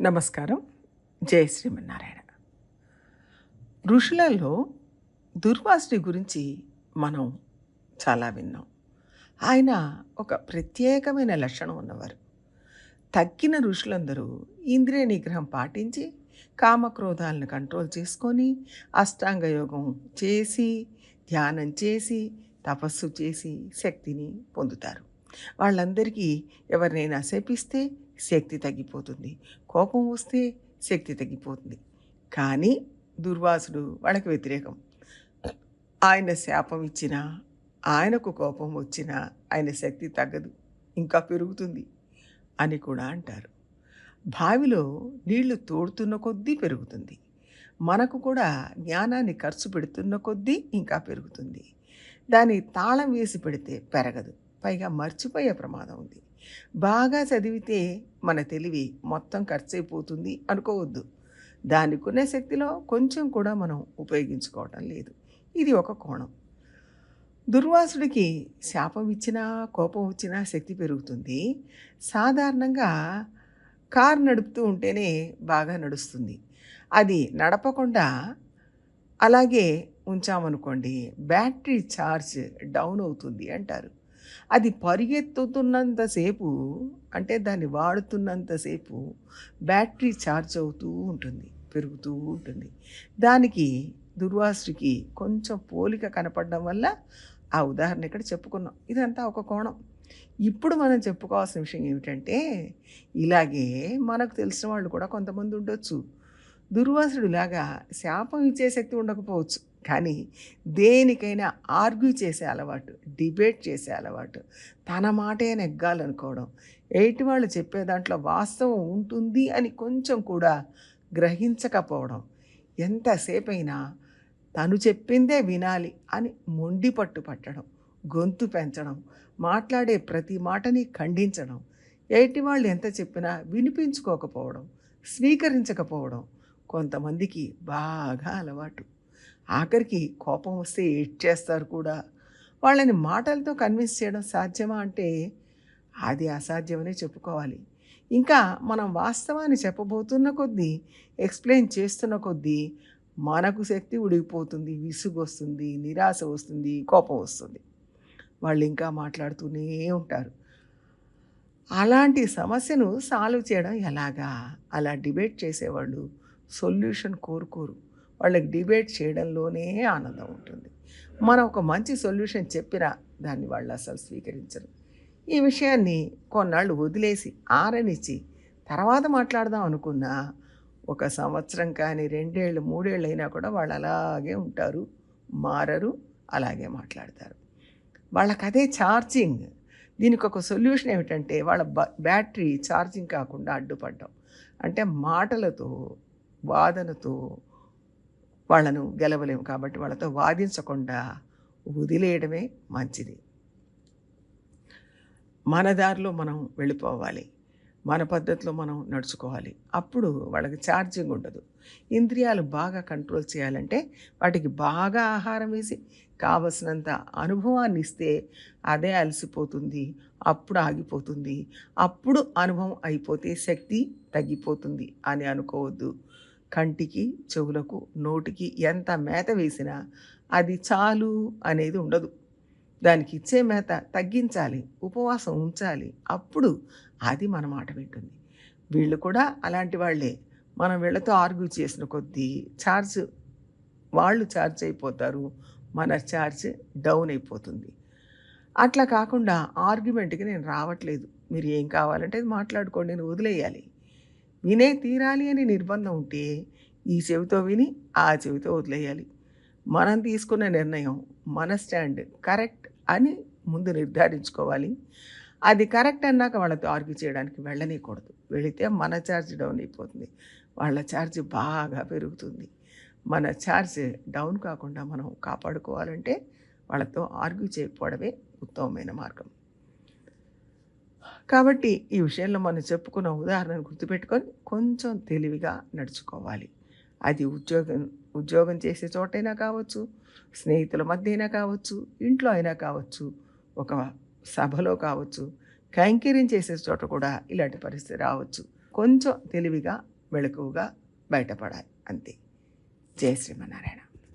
నమస్కారం. జై శ్రీమన్నారాయణ. ఋషులలో దుర్వాసుడి గురించి మనం చాలా విన్నాం. ఆయన ఒక ప్రత్యేకమైన లక్షణం ఉన్నవారు. తక్కిన ఋషులందరూ ఇంద్రియ నిగ్రహం పాటించి కామక్రోధాలను కంట్రోల్ చేసుకొని అష్టాంగ యోగం చేసి ధ్యానం చేసి తపస్సు చేసి శక్తిని పొందుతారు. వాళ్ళందరికీ ఎవరినైనా శపిస్తే శక్తి తగ్గిపోతుంది, కోపం వస్తే శక్తి తగ్గిపోతుంది. కానీ దుర్వాసుడు వాళ్ళకి వ్యతిరేకం. ఆయన శాపం ఇచ్చినా, ఆయనకు కోపం వచ్చినా ఆయన శక్తి తగ్గదు, ఇంకా పెరుగుతుంది అని కూడా అంటారు. బావిలో నీళ్లు తోడుతున్న కొద్దీ పెరుగుతుంది. మనకు కూడా జ్ఞానాన్ని ఖర్చు పెడుతున్న కొద్దీ ఇంకా పెరుగుతుంది. దాన్ని తాళం వేసి పెడితే పెరగదు, పైగా మర్చిపోయే ప్రమాదం ఉంది. బాగా చదివితే మన తెలివి మొత్తం ఖర్చయిపోతుంది అనుకోవద్దు. దానికున్న శక్తిలో కొంచెం కూడా మనం ఉపయోగించుకోవటం లేదు. ఇది ఒక కోణం. దుర్వాసుడికి శాపం ఇచ్చినా కోపం వచ్చినా శక్తి పెరుగుతుంది. సాధారణంగా కారు నడుపుతూ ఉంటేనే బాగా నడుస్తుంది. అది నడపకుండా అలాగే ఉంచామనుకోండి, బ్యాటరీ ఛార్జ్ డౌన్ అవుతుంది అంటారు. అది పరిగెత్తుతున్నంతసేపు, అంటే దాన్ని వాడుతున్నంతసేపు బ్యాటరీ ఛార్జ్ అవుతూ ఉంటుంది, పెరుగుతూ ఉంటుంది. దానికి దుర్వాసుడికి కొంచెం పోలిక కనపడడం వల్ల ఆ ఉదాహరణ ఇక్కడ చెప్పుకున్నాం. ఇదంతా ఒక కోణం. ఇప్పుడు మనం చెప్పుకోవాల్సిన విషయం ఏమిటంటే, ఇలాగే మనకు తెలిసిన వాళ్ళు కూడా కొంతమంది ఉండొచ్చు. దుర్వాసుడిలాగా శాపం ఇచ్చే శక్తి ఉండకపోవచ్చు, కానీ దేనికైనా ఆర్గ్యూ చేసే అలవాటు, డిబేట్ చేసే అలవాటు, తన మాటే నెగ్గాలనుకోవడం, ఎయిటి వాళ్ళు చెప్పే దాంట్లో వాస్తవం ఉంటుంది అని కొంచెం కూడా గ్రహించకపోవడం, ఎంతసేపైనా తను చెప్పిందే వినాలి అని మొండి పట్టు పట్టడం, గొంతు పెంచడం, మాట్లాడే ప్రతి మాటని ఖండించడం, ఎయిటి వాళ్ళు ఎంత చెప్పినా వినిపించుకోకపోవడం, స్వీకరించకపోవడం కొంతమందికి బాగా అలవాటు. ఆఖరికి కోపం వస్తే ఏడ్చేస్తారు కూడా. వాళ్ళని మాటలతో కన్విన్స్ చేయడం సాధ్యమా అంటే అది అసాధ్యమనే చెప్పుకోవాలి. ఇంకా మనం వాస్తవాన్ని చెప్పబోతున్న కొద్దీ, ఎక్స్ప్లెయిన్ చేస్తున్న కొద్దీ మనకు శక్తి ఉడిగిపోతుంది, విసుగు వస్తుంది, నిరాశ వస్తుంది, కోపం వస్తుంది. వాళ్ళు ఇంకా మాట్లాడుతూనే ఉంటారు. అలాంటి సమస్యను సాల్వ్ చేయడం ఎలాగా? అలా డిబేట్ చేసేవాళ్ళు సొల్యూషన్ కోరుకోరు. వాళ్ళకి డిబేట్ చేయడంలోనే ఆనందం ఉంటుంది. మనం ఒక మంచి సొల్యూషన్ చెప్పినా దాన్ని వాళ్ళు అసలు స్వీకరించరు. ఈ విషయాన్ని కొన్నాళ్ళు వదిలేసి ఆరనిచ్చి తర్వాత మాట్లాడదాం అనుకున్నా, ఒక సంవత్సరం కానీ 2 ఏళ్ళు 3 ఏళ్ళు అయినా కూడా వాళ్ళు అలాగే ఉంటారు, మారరు, అలాగే మాట్లాడతారు. వాళ్ళకదే ఛార్జింగ్. దీనికి ఒక సొల్యూషన్ ఏమిటంటే, వాళ్ళ బ్యాటరీ ఛార్జింగ్ కాకుండా అడ్డుపడ్డం. అంటే మాటలతో, వాదనతో వాళ్ళను గెలవలేము కాబట్టి వాళ్ళతో వాదించకుండా వదిలేయడమే మంచిది. మన దారిలో మనం వెళ్ళిపోవాలి, మన పద్ధతిలో మనం నడుచుకోవాలి. అప్పుడు వాళ్ళకి ఛార్జింగ్ ఉండదు. ఇంద్రియాలు బాగా కంట్రోల్ చేయాలంటే వాటికి బాగా ఆహారం వేసి కావలసినంత అనుభవాన్ని ఇస్తే అదే అలసిపోతుంది, అప్పుడు ఆగిపోతుంది. అప్పుడు అనుభవం అయిపోతే శక్తి తగ్గిపోతుంది అని అనుకోవద్దు. కంటికి, చెవులకు, నోటికి ఎంత మేత వేసినా అది చాలు అనేది ఉండదు. దానికి ఇచ్చే మేత తగ్గించాలి, ఉపవాసం ఉంచాలి. అప్పుడు అది మన మాట వింటుంది. వీళ్ళు కూడా అలాంటి వాళ్ళే. మనం వీళ్ళతో ఆర్గ్యూ చేసిన కొద్దీ వాళ్ళు ఛార్జ్ అయిపోతారు, మన ఛార్జ్ డౌన్ అయిపోతుంది. అట్లా కాకుండా ఆర్గ్యుమెంట్కి నేను రావట్లేదు, మీరు ఏం కావాలంటే అది మాట్లాడుకోండి అని వదిలేయాలి. వినే తీరాలి అని నిర్బంధం ఉంటే ఈ చెవితో విని ఆ చెవితో వదిలేయాలి. మనం తీసుకున్న నిర్ణయం, మన స్టాండ్ కరెక్ట్ అని ముందు నిర్ధారించుకోవాలి. అది కరెక్ట్ అన్నాక వాళ్ళతో ఆర్గ్యూ చేయడానికి వెళ్ళనీయకూడదు. వెళితే మన ఛార్జ్ డౌన్ అయిపోతుంది, వాళ్ళ ఛార్జ్ బాగా పెరుగుతుంది. మన ఛార్జ్ డౌన్ కాకుండా మనం కాపాడుకోవాలంటే వాళ్ళతో ఆర్గ్యూ చేయకపోవడమే ఉత్తమమైన మార్గం. కాబట్టి ఈ విషయంలో మనం చెప్పుకున్న ఉదాహరణను గుర్తుపెట్టుకొని కొంచెం తెలివిగా నడుచుకోవాలి. అది ఉద్యోగం చేసే చోటైనా కావచ్చు, స్నేహితుల మధ్య అయినా కావచ్చు, ఇంట్లో అయినా కావచ్చు, ఒక సభలో కావచ్చు, కైంకర్యం చేసే చోట కూడా ఇలాంటి పరిస్థితి రావచ్చు. కొంచెం తెలివిగా, మెళకువగా బయటపడాలి అంతే. జయ శ్రీమన్నారాయణ.